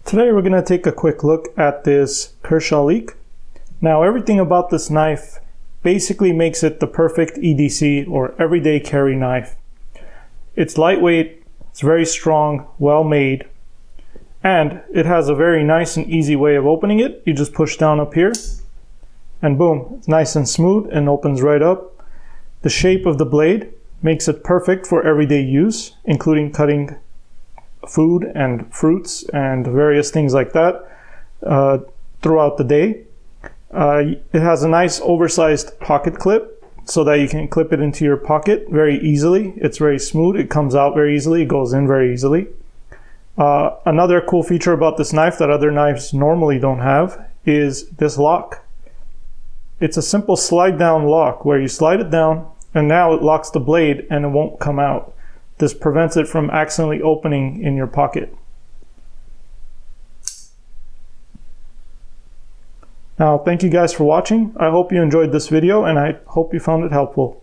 Today we're going to take a quick look at this Kershaw Leek. Now everything about this knife basically makes it the perfect EDC or everyday carry knife. It's lightweight, it's very strong, well made, and it has a very nice and easy way of opening it. You just push down up here and boom, it's nice and smooth and opens right up. The shape of the blade makes it perfect for everyday use, including cutting food and fruits and various things like that throughout the day. It has a nice oversized pocket clip so that you can clip it into your pocket very easily. It's very smooth, it comes out very easily, it goes in very easily. Another cool feature about this knife that other knives normally don't have is this lock. It's a simple slide down lock where you slide it down and now it locks the blade and it won't come out. This prevents it from accidentally opening in your pocket. Now, thank you guys for watching. I hope you enjoyed this video and I hope you found it helpful.